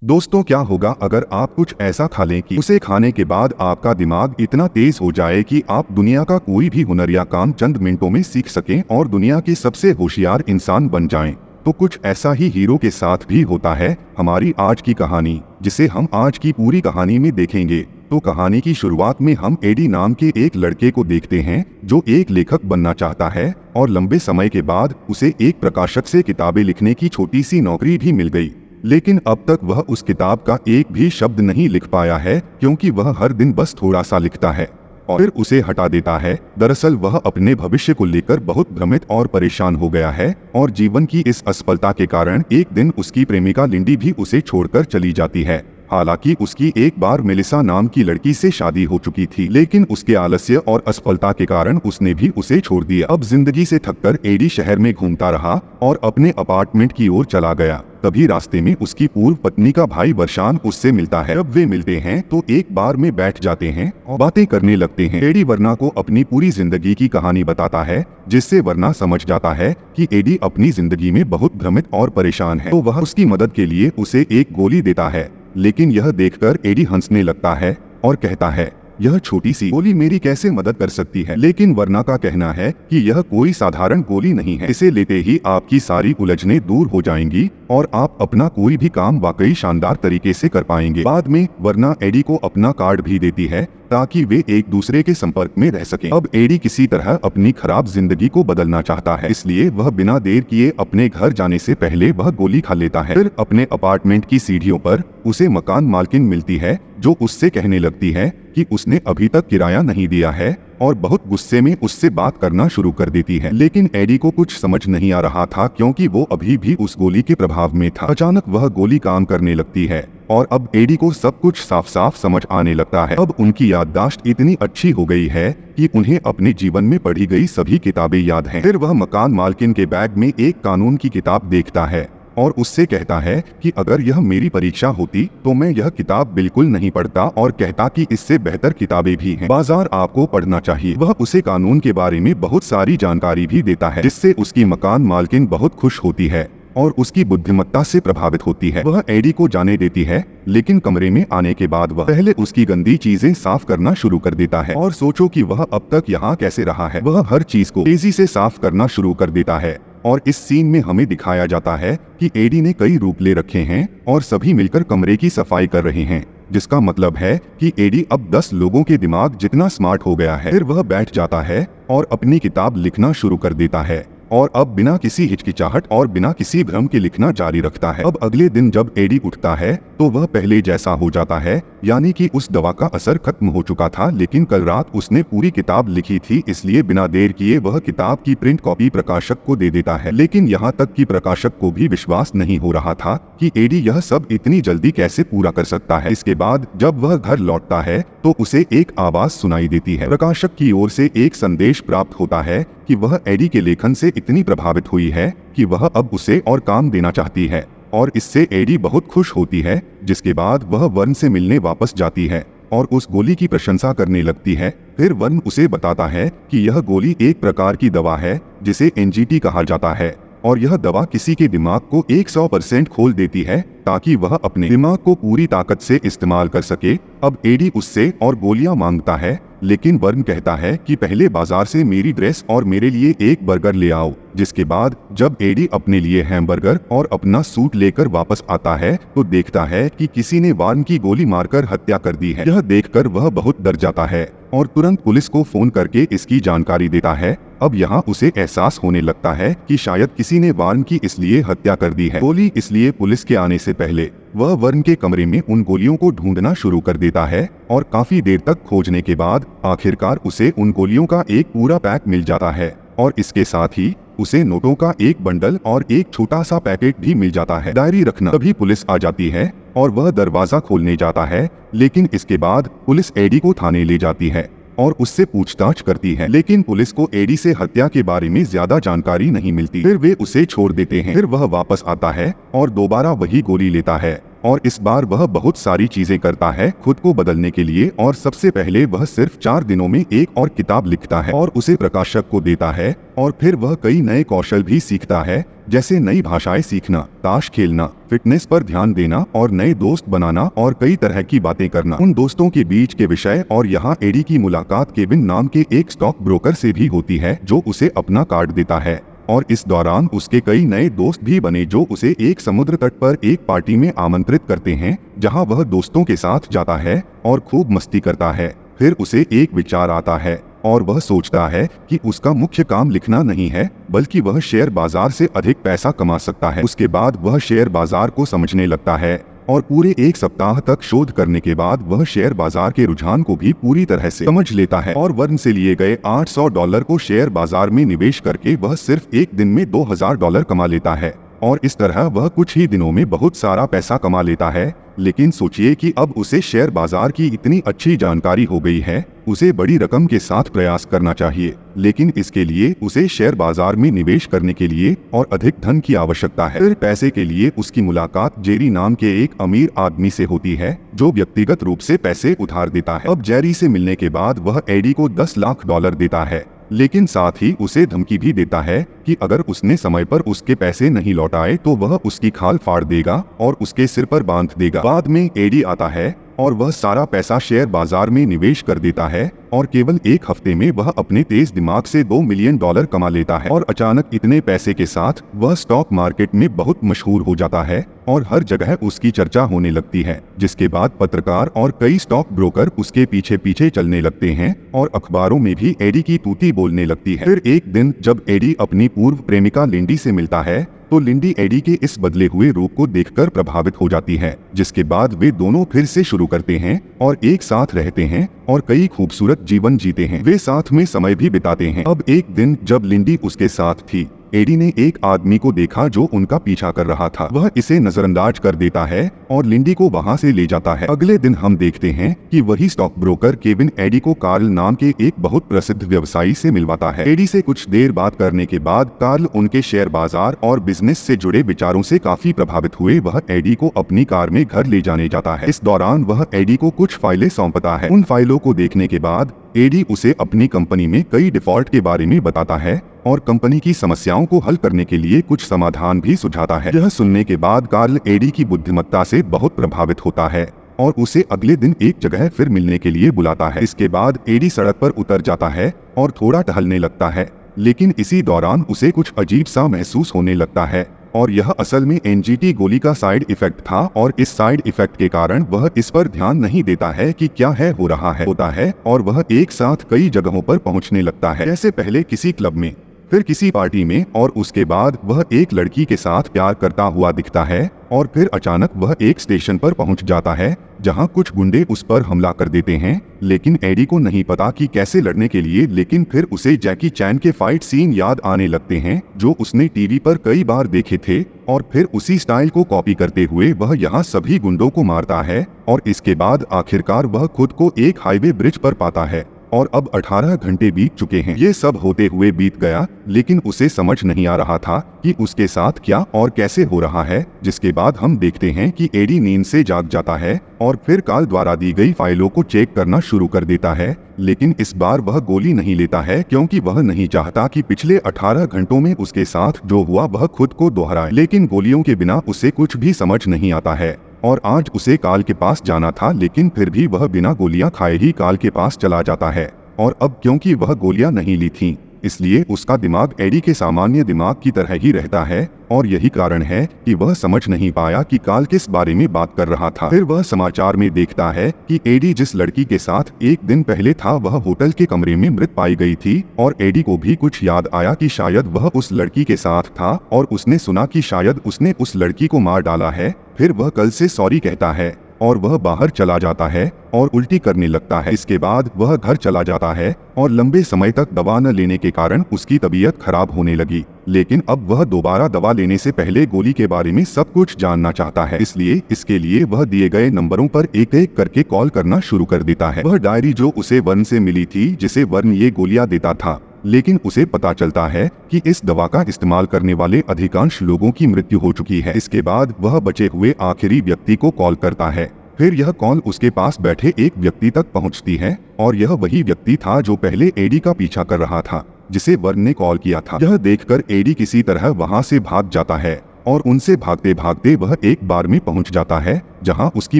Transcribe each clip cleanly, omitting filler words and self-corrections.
दोस्तों, क्या होगा अगर आप कुछ ऐसा खा लें कि उसे खाने के बाद आपका दिमाग इतना तेज हो जाए कि आप दुनिया का कोई भी हुनर या काम चंद मिनटों में सीख सकें और दुनिया के सबसे होशियार इंसान बन जाएं। तो कुछ ऐसा ही हीरो के साथ भी होता है। हमारी आज की कहानी, जिसे हम आज की पूरी कहानी में देखेंगे। तो कहानी की शुरुआत में हम एडी नाम के एक लड़के को देखते हैं जो एक लेखक बनना चाहता है और लंबे समय के बाद उसे एक प्रकाशक से किताबें लिखने की छोटी सी नौकरी भी मिल गई। लेकिन अब तक वह उस किताब का एक भी शब्द नहीं लिख पाया है, क्योंकि वह हर दिन बस थोड़ा सा लिखता है और फिर उसे हटा देता है। दरअसल वह अपने भविष्य को लेकर बहुत भ्रमित और परेशान हो गया है और जीवन की इस असफलता के कारण एक दिन उसकी प्रेमिका लिंडी भी उसे छोड़कर चली जाती है। हालांकि उसकी एक बार मेलिसा नाम की लड़की से शादी हो चुकी थी, लेकिन उसके आलस्य और असफलता के कारण उसने भी उसे छोड़ दिया। अब जिंदगी से थककर एडी शहर में घूमता रहा और अपने अपार्टमेंट की ओर चला गया। तभी रास्ते में उसकी पूर्व पत्नी का भाई वर्षान उससे मिलता है। जब वे मिलते हैं तो एक बार में बैठ जाते हैं और बातें करने लगते हैं। एडी वर्ना को अपनी पूरी जिंदगी की कहानी बताता है, जिससे वर्ना समझ जाता है कि एडी अपनी जिंदगी में बहुत भ्रमित और परेशान है। तो वह उसकी मदद के लिए उसे एक गोली देता है, लेकिन यह देखकर एडी हंसने लगता है और कहता है, यह छोटी सी गोली मेरी कैसे मदद कर सकती है। लेकिन वर्ना का कहना है कि यह कोई साधारण गोली नहीं है, इसे लेते ही आपकी सारी उलझनें दूर हो जाएंगी और आप अपना कोई भी काम वाकई शानदार तरीके से कर पाएंगे। बाद में वर्ना एडी को अपना कार्ड भी देती है ताकि वे एक दूसरे के संपर्क में रह सकें। अब एडी किसी तरह अपनी खराब जिंदगी को बदलना चाहता है, इसलिए वह बिना देर किए अपने घर जाने से पहले वह गोली खा लेता है। फिर अपने अपार्टमेंट की सीढ़ियों पर उसे मकान मालकिन मिलती है, जो उससे कहने लगती है कि उसने अभी तक किराया नहीं दिया है और बहुत गुस्से में उससे बात करना शुरू कर देती है। लेकिन एडी को कुछ समझ नहीं आ रहा था, क्योंकि वो अभी भी उस गोली के प्रभाव में था। अचानक वह गोली काम करने लगती है और अब एडी को सब कुछ साफ साफ समझ आने लगता है। अब उनकी याददाश्त इतनी अच्छी हो गई है कि उन्हें अपने जीवन में पढ़ी गई सभी किताबें याद हैं। फिर वह मकान मालकिन के बैग में एक कानून की किताब देखता है और उससे कहता है कि अगर यह मेरी परीक्षा होती तो मैं यह किताब बिल्कुल नहीं पढ़ता, और कहता कि इससे बेहतर किताबें भी हैं, बाजार आपको पढ़ना चाहिए। वह उसे कानून के बारे में बहुत सारी जानकारी भी देता है, जिससे उसकी मकान मालकिन बहुत खुश होती है और उसकी बुद्धिमत्ता से प्रभावित होती है। वह एडी को जाने देती है, लेकिन कमरे में आने के बाद वह पहले उसकी गंदी चीजें साफ करना शुरू कर देता है। और सोचो कि वह अब तक यहाँ कैसे रहा है। वह हर चीज को तेजी से साफ करना शुरू कर देता है और इस सीन में हमें दिखाया जाता है कि एडी ने कई रूप ले रखे हैं और सभी मिलकर कमरे की सफाई कर रहे हैं, जिसका मतलब है कि एडी अब 10 लोगों के दिमाग जितना स्मार्ट हो गया है। फिर वह बैठ जाता है और अपनी किताब लिखना शुरू कर देता है और अब बिना किसी हिचकिचाहट और बिना किसी भ्रम के लिखना जारी रखता है। अब अगले दिन जब एडी उठता है तो वह पहले जैसा हो जाता है, यानी कि उस दवा का असर खत्म हो चुका था। लेकिन कल रात उसने पूरी किताब लिखी थी, इसलिए बिना देर किए वह किताब की प्रिंट कॉपी प्रकाशक को दे देता है। लेकिन यहाँ तक कि प्रकाशक को भी विश्वास नहीं हो रहा था कि एडी यह सब इतनी जल्दी कैसे पूरा कर सकता है। इसके बाद जब वह घर लौटता है तो उसे एक आवाज सुनाई देती है। प्रकाशक की ओर से एक संदेश प्राप्त होता है कि वह एडी के लेखन से इतनी प्रभावित हुई है कि वह अब उसे और काम देना चाहती है, और इससे एडी बहुत खुश होती है। जिसके बाद वह वर्न से मिलने वापस जाती है और उस गोली की प्रशंसा करने लगती है। फिर वर्न उसे बताता है कि यह गोली एक प्रकार की दवा है जिसे एनजीटी कहा जाता है, और यह दवा किसी के दिमाग को 100% खोल देती है ताकि वह अपने दिमाग को पूरी ताकत से इस्तेमाल कर सके। अब एडी उससे और गोलियां मांगता है, लेकिन वर्न कहता है कि पहले बाजार से मेरी ड्रेस और मेरे लिए एक बर्गर ले आओ। जिसके बाद जब एडी अपने लिए हैमबर्गर और अपना सूट लेकर वापस आता है तो देखता है कि किसी ने वार्न की गोली मारकर हत्या कर दी है। यह देखकर वह बहुत डर जाता है और तुरंत पुलिस को फोन करके इसकी जानकारी देता है। अब यहाँ उसे एहसास होने लगता है कि शायद किसी ने वार्न की इसलिए हत्या कर दी है। गोली इसलिए पुलिस के आने से पहले वह वर्न के कमरे में उन गोलियों को ढूंढना शुरू कर देता है और काफी देर तक खोजने के बाद आखिरकार उसे उन गोलियों का एक पूरा पैक मिल जाता है, और इसके साथ ही उसे नोटों का एक बंडल और एक छोटा सा पैकेट भी मिल जाता है। डायरी रखना। तभी पुलिस आ जाती है और वह दरवाजा खोलने जाता है, लेकिन इसके बाद पुलिस एडी को थाने ले जाती है और उससे पूछताछ करती है। लेकिन पुलिस को एडी से हत्या के बारे में ज्यादा जानकारी नहीं मिलती। फिर वे उसे छोड़ देते हैं। फिर वह वापस आता है और दोबारा वही गोली लेता है और इस बार वह बहुत सारी चीजें करता है खुद को बदलने के लिए। और सबसे पहले वह सिर्फ 4 दिनों में एक और किताब लिखता है और उसे प्रकाशक को देता है। और फिर वह कई नए कौशल भी सीखता है, जैसे नई भाषाएं सीखना, ताश खेलना, फिटनेस पर ध्यान देना और नए दोस्त बनाना और कई तरह की बातें करना। उन दोस्तों के बीच के विषय और यहाँ एडी की मुलाकात केविन नाम के एक स्टॉक ब्रोकर से भी होती है जो उसे अपना कार्ड देता है। और इस दौरान उसके कई नए दोस्त भी बने जो उसे एक समुद्र तट पर एक पार्टी में आमंत्रित करते हैं, जहां वह दोस्तों के साथ जाता है और खूब मस्ती करता है। फिर उसे एक विचार आता है और वह सोचता है कि उसका मुख्य काम लिखना नहीं है, बल्कि वह शेयर बाजार से अधिक पैसा कमा सकता है। उसके बाद वह शेयर बाजार को समझने लगता है और पूरे 1 सप्ताह तक शोध करने के बाद वह शेयर बाजार के रुझान को भी पूरी तरह से समझ लेता है। और वर्न से लिए गए $800 को शेयर बाजार में निवेश करके वह सिर्फ एक दिन में $2000 कमा लेता है। और इस तरह वह कुछ ही दिनों में बहुत सारा पैसा कमा लेता है। लेकिन सोचिए कि अब उसे शेयर बाजार की इतनी अच्छी जानकारी हो गई है, उसे बड़ी रकम के साथ प्रयास करना चाहिए। लेकिन इसके लिए उसे शेयर बाजार में निवेश करने के लिए और अधिक धन की आवश्यकता है। फिर पैसे के लिए उसकी मुलाकात जेरी नाम के एक अमीर आदमी से होती है जो व्यक्तिगत रूप से पैसे उधार देता है। अब जेरी से मिलने के बाद वह एडी को $10 लाख देता है, लेकिन साथ ही उसे धमकी भी देता है कि अगर उसने समय पर उसके पैसे नहीं लौटाए तो वह उसकी खाल फाड़ देगा और उसके सिर पर बांध देगा। बाद में एडी आता है और वह सारा पैसा शेयर बाजार में निवेश कर देता है और केवल 1 हफ्ते में वह अपने तेज दिमाग से $2 मिलियन कमा लेता है। और अचानक इतने पैसे के साथ वह स्टॉक मार्केट में बहुत मशहूर हो जाता है और हर जगह उसकी चर्चा होने लगती है, जिसके बाद पत्रकार और कई स्टॉक ब्रोकर उसके पीछे पीछे चलने लगते हैं और अखबारों में भी एडी की तूती बोलने लगती है। फिर एक दिन जब एडी अपनी पूर्व प्रेमिका लिंडी से मिलता है तो लिंडी एडी के इस बदले हुए रूप को देखकर प्रभावित हो जाती है, जिसके बाद वे दोनों फिर से शुरू करते हैं और एक साथ रहते हैं और कई खूबसूरत जीवन जीते हैं। वे साथ में समय भी बिताते हैं। अब एक दिन जब लिंडी उसके साथ थी, एडी ने एक आदमी को देखा जो उनका पीछा कर रहा था। वह इसे नजरअंदाज कर देता है और लिंडी को वहां से ले जाता है। अगले दिन हम देखते हैं कि वही स्टॉक ब्रोकर केविन एडी को कार्ल नाम के एक बहुत प्रसिद्ध व्यवसायी से मिलवाता है। एडी से कुछ देर बात करने के बाद कार्ल उनके शेयर बाजार और बिजनेस से जुड़े विचारों से काफी प्रभावित हुए वह एडी को अपनी कार में घर ले जाने जाता है। इस दौरान वह एडी को कुछ फाइलें सौंपता है। उन फाइलों को देखने के बाद एडी उसे अपनी कंपनी में कई डिफॉल्ट के बारे में बताता है और कंपनी की समस्याओं को हल करने के लिए कुछ समाधान भी सुझाता है। यह सुनने के बाद कार्ल एडी की बुद्धिमत्ता से बहुत प्रभावित होता है और उसे अगले दिन एक जगह फिर मिलने के लिए बुलाता है। इसके बाद एडी सड़क पर उतर जाता है और थोड़ा टहलने लगता है, लेकिन इसी दौरान उसे कुछ अजीब सा महसूस होने लगता है और यह असल में एनजीटी गोली का साइड इफेक्ट था। और इस साइड इफेक्ट के कारण वह इस पर ध्यान नहीं देता है कि क्या है हो रहा है होता है और वह एक साथ कई जगहों पर पहुंचने लगता है, जैसे पहले किसी क्लब में, फिर किसी पार्टी में और उसके बाद वह एक लड़की के साथ प्यार करता हुआ दिखता है और फिर अचानक वह एक स्टेशन पर पहुंच जाता है जहां कुछ गुंडे उस पर हमला कर देते हैं। लेकिन एडी को नहीं पता कि कैसे लड़ने के लिए, लेकिन फिर उसे जैकी चैन के फाइट सीन याद आने लगते हैं जो उसने टीवी पर कई बार देखे थे और फिर उसी स्टाइल को कॉपी करते हुए वह यहाँ सभी गुंडों को मारता है। और इसके बाद आखिरकार वह खुद को एक हाईवे ब्रिज पर पाता है और अब 18 घंटे बीत चुके हैं। ये सब होते हुए बीत गया, लेकिन उसे समझ नहीं आ रहा था कि उसके साथ क्या और कैसे हो रहा है। जिसके बाद हम देखते हैं कि एडी नींद से जाग जाता है और फिर कार्ल द्वारा दी गई फाइलों को चेक करना शुरू कर देता है। लेकिन इस बार वह गोली नहीं लेता है क्योंकि वह नहीं चाहता कि पिछले 18 घंटों में उसके साथ जो हुआ वह खुद को दोहराए। लेकिन गोलियों के बिना उसे कुछ भी समझ नहीं आता है और आज उसे कार्ल के पास जाना था, लेकिन फिर भी वह बिना गोलियां खाए ही कार्ल के पास चला जाता है। और अब क्योंकि वह गोलियां नहीं ली थीं, इसलिए उसका दिमाग एडी के सामान्य दिमाग की तरह ही रहता है और यही कारण है कि वह समझ नहीं पाया कि कार्ल किस बारे में बात कर रहा था। फिर वह समाचार में देखता है कि एडी जिस लड़की के साथ एक दिन पहले था वह होटल के कमरे में मृत पाई गई थी और एडी को भी कुछ याद आया कि शायद वह उस लड़की के साथ था और उसने सुना कि शायद उसने उस लड़की को मार डाला है। फिर वह कल से सॉरी कहता है और वह बाहर चला जाता है और उल्टी करने लगता है। इसके बाद वह घर चला जाता है और लंबे समय तक दवा न लेने के कारण उसकी तबीयत खराब होने लगी। लेकिन अब वह दोबारा दवा लेने से पहले गोली के बारे में सब कुछ जानना चाहता है, इसलिए इसके लिए वह दिए गए नंबरों पर एक एक करके कॉल करना शुरू कर देता है। वह डायरी जो उसे वर्न से मिली थी, जिसे वर्न ये गोलियां देता था, लेकिन उसे पता चलता है कि इस दवा का इस्तेमाल करने वाले अधिकांश लोगों की मृत्यु हो चुकी है। इसके बाद वह बचे हुए आखिरी व्यक्ति को कॉल करता है। फिर यह कॉल उसके पास बैठे एक व्यक्ति तक पहुंचती है और यह वही व्यक्ति था जो पहले एडी का पीछा कर रहा था, जिसे वर्न ने कॉल किया था। यह देखकर एडी किसी तरह वहां से भाग जाता है और उनसे भागते भागते वह एक बार में पहुंच जाता है जहां उसकी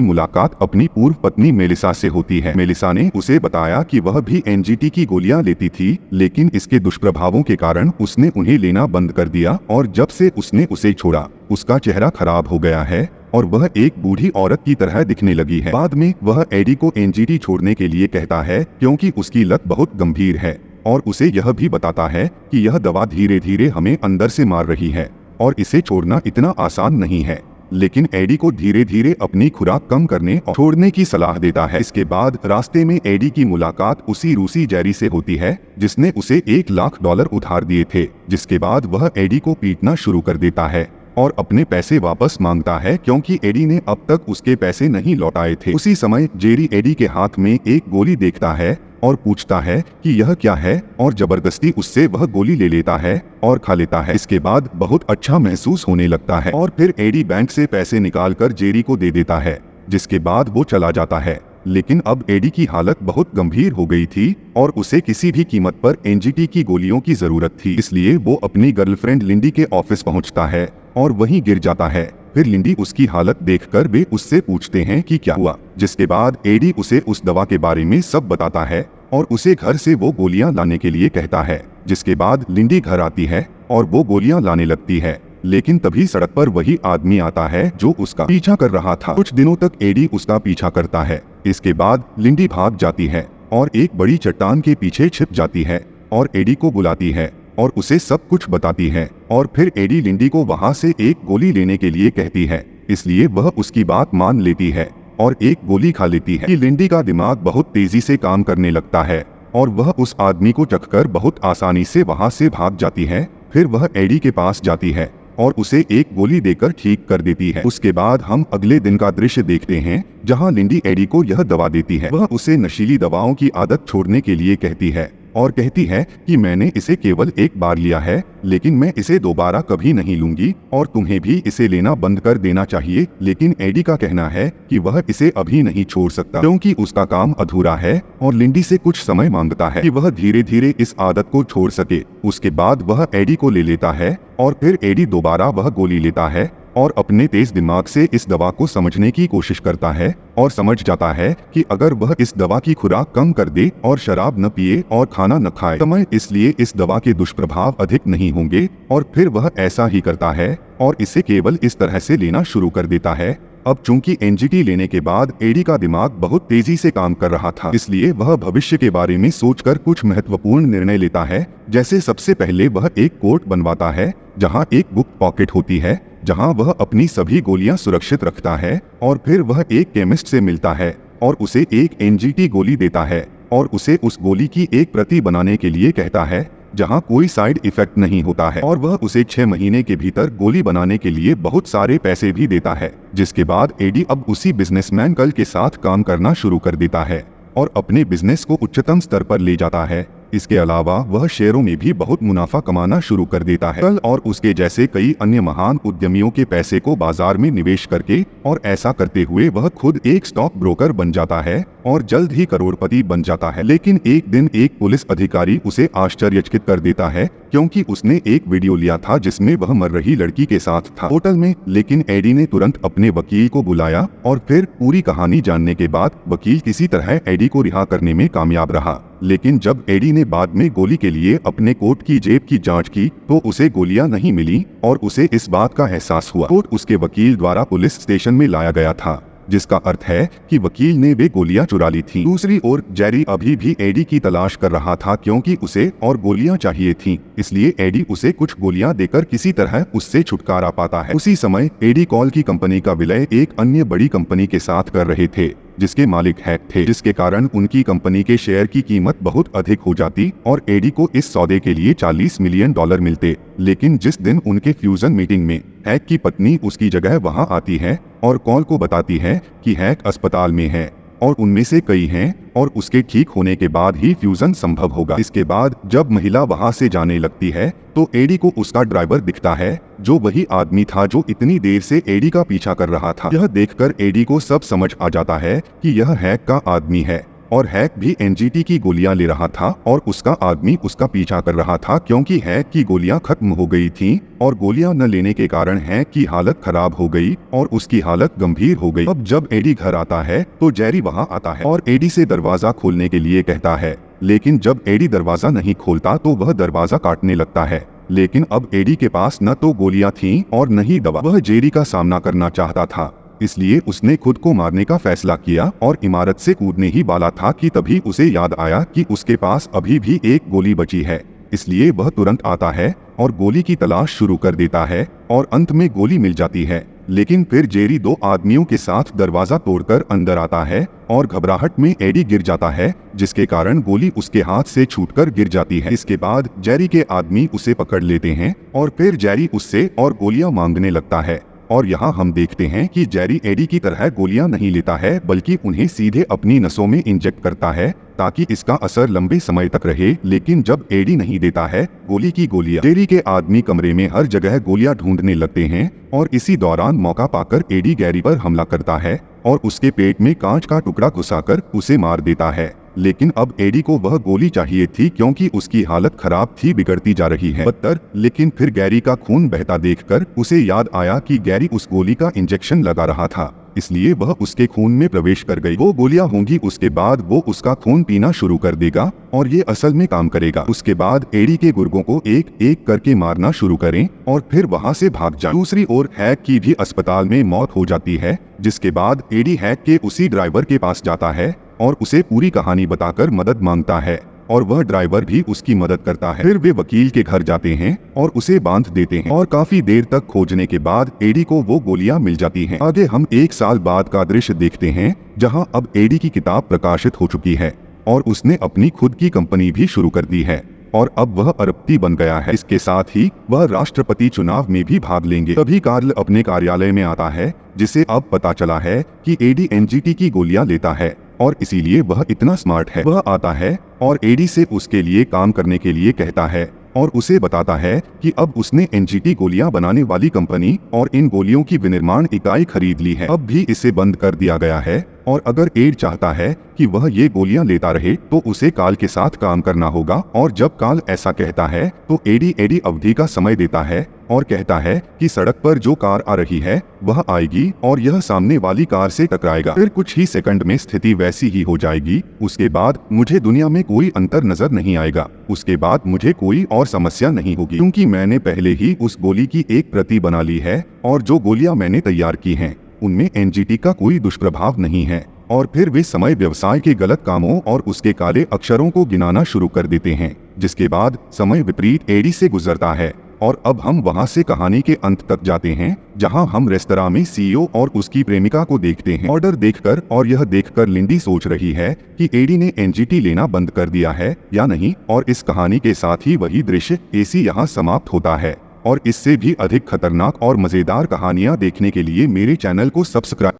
मुलाकात अपनी पूर्व पत्नी मेलिसा से होती है। मेलिसा ने उसे बताया कि वह भी एनजीटी की गोलियां लेती थी, लेकिन इसके दुष्प्रभावों के कारण उसने उन्हें लेना बंद कर दिया और जब से उसने उसे छोड़ा उसका चेहरा खराब हो गया है और वह एक बूढ़ी औरत की तरह दिखने लगी है। बाद में वह एडी को एनजीटी छोड़ने के लिए कहता है क्योंकि उसकी लत बहुत गंभीर है और उसे यह भी बताता है कि यह दवा धीरे धीरे हमें अंदर से मार रही है और इसे छोड़ना इतना आसान नहीं है। लेकिन एडी को धीरे धीरे अपनी खुराक कम करने और छोड़ने की सलाह देता है। इसके बाद रास्ते में एडी की मुलाकात उसी रूसी जेरी से होती है जिसने उसे $1,00,000 उधार दिए थे, जिसके बाद वह एडी को पीटना शुरू कर देता है और अपने पैसे वापस मांगता है क्योंकि एडी ने अब तक उसके पैसे नहीं लौटाए थे। उसी समय जेरी एडी के हाथ में एक गोली देखता है और पूछता है कि यह क्या है और जबरदस्ती उससे वह गोली ले लेता है और खा लेता है। इसके बाद बहुत अच्छा महसूस होने लगता है और फिर एडी बैंक से पैसे निकालकर जेरी को दे देता है, जिसके बाद वो चला जाता है। लेकिन अब एडी की हालत बहुत गंभीर हो गई थी और उसे किसी भी कीमत पर एनजीटी की गोलियों की जरूरत थी, इसलिए वो अपनी गर्लफ्रेंड लिंडी के ऑफिस पहुंचता है और वहीं गिर जाता है। फिर लिंडी उसकी हालत देखकर वे उससे पूछते हैं कि क्या हुआ, जिसके बाद एडी उसे उस दवा के बारे में सब बताता है और उसे घर से वो गोलियां लाने के लिए कहता है। जिसके बाद लिंडी घर आती है और वो गोलियां लाने लगती है, लेकिन तभी सड़क पर वही आदमी आता है जो उसका पीछा कर रहा था। कुछ दिनों तक एडी उसका पीछा करता है। इसके बाद लिंडी भाग जाती है और एक बड़ी चट्टान के पीछे छिप जाती है और एडी को बुलाती है और उसे सब कुछ बताती है और फिर एडी लिंडी को वहां से एक गोली लेने के लिए कहती है, इसलिए वह उसकी बात मान लेती है और एक गोली खा लेती है। लिंडी का दिमाग बहुत तेजी से काम करने लगता है और वह उस आदमी को चखकर बहुत आसानी से वहां से भाग जाती है। फिर वह एडी के पास जाती है और उसे एक गोली देकर ठीक कर देती है। उसके बाद हम अगले दिन का दृश्य देखते हैं जहां लिंडी एडी को यह दवा देती है। वह उसे नशीली दवाओं की आदत छोड़ने के लिए कहती है और कहती है कि मैंने इसे केवल एक बार लिया है, लेकिन मैं इसे दोबारा कभी नहीं लूंगी और तुम्हें भी इसे लेना बंद कर देना चाहिए। लेकिन एडी का कहना है कि वह इसे अभी नहीं छोड़ सकता क्योंकि उसका काम अधूरा है और लिंडी से कुछ समय मांगता है कि वह धीरे धीरे इस आदत को छोड़ सके। उसके बाद वह एडी को ले लेता है और फिर एडी दोबारा वह गोली लेता है और अपने तेज दिमाग से इस दवा को समझने की कोशिश करता है और समझ जाता है कि अगर वह इस दवा की खुराक कम कर दे और शराब न पिए और खाना न खाए समय, इसलिए इस दवा के दुष्प्रभाव अधिक नहीं होंगे और फिर वह ऐसा ही करता है और इसे केवल इस तरह से लेना शुरू कर देता है। अब चूंकि एनजीटी लेने के बाद एडी का दिमाग बहुत तेजी से काम कर रहा था, इसलिए वह भविष्य के बारे में सोचकर कुछ महत्वपूर्ण निर्णय लेता है। जैसे सबसे पहले वह एक कोट बनवाता है जहां एक बुक पॉकेट होती है जहां वह अपनी सभी गोलियां सुरक्षित रखता है और फिर वह एक केमिस्ट से मिलता है और उसे एक एनजीटी गोली देता है और उसे उस गोली की एक प्रति बनाने के लिए कहता है जहां कोई साइड इफेक्ट नहीं होता है और वह उसे 6 महीने के भीतर गोली बनाने के लिए बहुत सारे पैसे भी देता है। जिसके बाद एडी अब उसी बिजनेसमैन कल के साथ काम करना शुरू कर देता है और अपने बिजनेस को उच्चतम स्तर पर ले जाता है। इसके अलावा वह शेयरों में भी बहुत मुनाफा कमाना शुरू कर देता है। कल और उसके जैसे कई अन्य महान उद्यमियों के पैसे को बाजार में निवेश करके और ऐसा करते हुए वह खुद एक स्टॉक ब्रोकर बन जाता है और जल्द ही करोड़पति बन जाता है। लेकिन एक दिन एक पुलिस अधिकारी उसे आश्चर्यचकित कर देता है क्योंकि उसने एक वीडियो लिया था जिसमें वह मर रही लड़की के साथ था होटल में। लेकिन एडी ने तुरंत अपने वकील को बुलाया और फिर पूरी कहानी जानने के बाद वकील किसी तरह एडी को रिहा करने में कामयाब रहा। लेकिन जब एडी ने बाद में गोली के लिए अपने कोट की जेब की जांच की तो उसे गोलियां नहीं मिली और उसे इस बात का एहसास हुआ कोट उसके वकील द्वारा पुलिस स्टेशन में लाया गया था, जिसका अर्थ है कि वकील ने वे गोलियां चुरा ली थीं। दूसरी ओर जेरी अभी भी एडी की तलाश कर रहा था क्योंकि उसे और गोलियां चाहिए थीं, इसलिए एडी उसे कुछ गोलियां देकर किसी तरह उससे छुटकारा पाता है। उसी समय एडी कॉल की कंपनी का विलय एक अन्य बड़ी कंपनी के साथ कर रहे थे जिसके मालिक हैक थे, जिसके कारण उनकी कंपनी के शेयर की कीमत बहुत अधिक हो जाती और एडी को इस सौदे के लिए $40 मिलियन मिलते। लेकिन जिस दिन उनके फ्यूजन मीटिंग में हैक की पत्नी उसकी जगह वहां आती है और कॉल को बताती है कि हैक अस्पताल में है और उनमें से कई हैं और उसके ठीक होने के बाद ही फ्यूजन संभव होगा। इसके बाद जब महिला वहां से जाने लगती है तो एडी को उसका ड्राइवर दिखता है, जो वही आदमी था जो इतनी देर से एडी का पीछा कर रहा था। यह देखकर एडी को सब समझ आ जाता है कि यह हैक का आदमी है और हैक भी एनजीटी की गोलियां ले रहा था और उसका आदमी उसका पीछा कर रहा था, क्योंकि हैक की गोलियां खत्म हो गई थीं और गोलियां न लेने के कारण हैक की हालत खराब हो गई और उसकी हालत गंभीर हो गई। अब जब एडी घर आता है तो जेरी वहां आता है और एडी से दरवाजा खोलने के लिए कहता है, लेकिन जब एडी दरवाजा नहीं खोलता तो वह दरवाजा काटने लगता है। लेकिन अब एडी के पास न तो गोलियां थीं और न ही दवा। वह जेरी का सामना करना चाहता था, इसलिए उसने खुद को मारने का फैसला किया और इमारत से कूदने ही वाला था कि तभी उसे याद आया कि उसके पास अभी भी एक गोली बची है। इसलिए वह तुरंत आता है और गोली की तलाश शुरू कर देता है और अंत में गोली मिल जाती है। लेकिन फिर जेरी दो आदमियों के साथ दरवाजा तोड़कर अंदर आता है और घबराहट में एडी गिर जाता है, जिसके कारण गोली उसके हाथ से छूटकर गिर जाती है। इसके बाद जेरी के आदमी उसे पकड़ लेते हैं और फिर जेरी उससे और गोलियां मांगने लगता है। और यहाँ हम देखते हैं कि जेरी एडी की तरह गोलियां नहीं लेता है, बल्कि उन्हें सीधे अपनी नसों में इंजेक्ट करता है ताकि इसका असर लंबे समय तक रहे। लेकिन जब एडी नहीं देता है गोली की गोलियां, जेरी के आदमी कमरे में हर जगह गोलियां ढूंढने लगते हैं और इसी दौरान मौका पाकर एडी गैरी पर हमला करता है और उसके पेट में कांच का टुकड़ा घुसाकर उसे मार देता है। लेकिन अब एडी को वह गोली चाहिए थी, क्योंकि उसकी हालत खराब थी, बिगड़ती जा रही है बदतर। लेकिन फिर गैरी का खून बहता देखकर उसे याद आया कि गैरी उस गोली का इंजेक्शन लगा रहा था, इसलिए वह उसके खून में प्रवेश कर गई। वो गोलियां होंगी, उसके बाद वो उसका खून पीना शुरू कर देगा और ये असल में काम करेगा। उसके बाद एडी के गुर्गों को एक एक करके मारना शुरू करें और फिर वहां से भाग जाएं। दूसरी ओर हैक की भी अस्पताल में मौत हो जाती है, जिसके बाद एडी हैक के उसी ड्राइवर के पास जाता है और उसे पूरी कहानी बताकर मदद मांगता है और वह ड्राइवर भी उसकी मदद करता है। फिर वे वकील के घर जाते हैं और उसे बांध देते हैं और काफी देर तक खोजने के बाद एडी को वो गोलियां मिल जाती हैं। आगे हम 1 साल बाद का दृश्य देखते हैं, जहां अब एडी की किताब प्रकाशित हो चुकी है और उसने अपनी खुद की कंपनी भी शुरू कर दी है और अब वह अरबपति बन गया है। इसके साथ ही वह राष्ट्रपति चुनाव में भी भाग लेंगे। तभी कार्ल अपने कार्यालय में आता है, जिसे अब पता चला है कि एडी एनजीटी की गोलियां लेता है और इसीलिए वह इतना स्मार्ट है। वह आता है और एडी से उसके लिए काम करने के लिए कहता है और उसे बताता है कि अब उसने एनजीटी गोलियां बनाने वाली कंपनी और इन गोलियों की विनिर्माण इकाई खरीद ली है। अब भी इसे बंद कर दिया गया है और अगर एड चाहता है कि वह ये गोलियां लेता रहे तो उसे काल के साथ काम करना होगा। और जब काल ऐसा कहता है तो एडी अवधि का समय देता है और कहता है कि सड़क पर जो कार आ रही है वह आएगी और यह सामने वाली कार से टकराएगा। फिर कुछ ही सेकंड में स्थिति वैसी ही हो जाएगी। उसके बाद मुझे दुनिया में कोई अंतर नजर नहीं आएगा। उसके बाद मुझे कोई और समस्या नहीं होगी, क्योंकि मैंने पहले ही उस गोली की एक प्रति बना ली है और जो गोलियां मैंने तैयार की हैं उनमें एनजीटी का कोई दुष्प्रभाव नहीं है। और फिर वे समय व्यवसाय के गलत कामों और उसके काले अक्षरों को गिनाना शुरू कर देते हैं, जिसके बाद समय विपरीत एडी से गुजरता है। और अब हम वहां से कहानी के अंत तक जाते हैं, जहां हम रेस्तरां में सीईओ और उसकी प्रेमिका को देखते हैं। ऑर्डर देखकर और यह देखकर लिंडी सोच रही है कि एडी ने एनजीटी लेना बंद कर दिया है या नहीं। और इस कहानी के साथ ही वही दृश्य एसी यहाँ समाप्त होता है। और इससे भी अधिक खतरनाक और मजेदार कहानियां देखने के लिए मेरे चैनल को सब्सक्राइब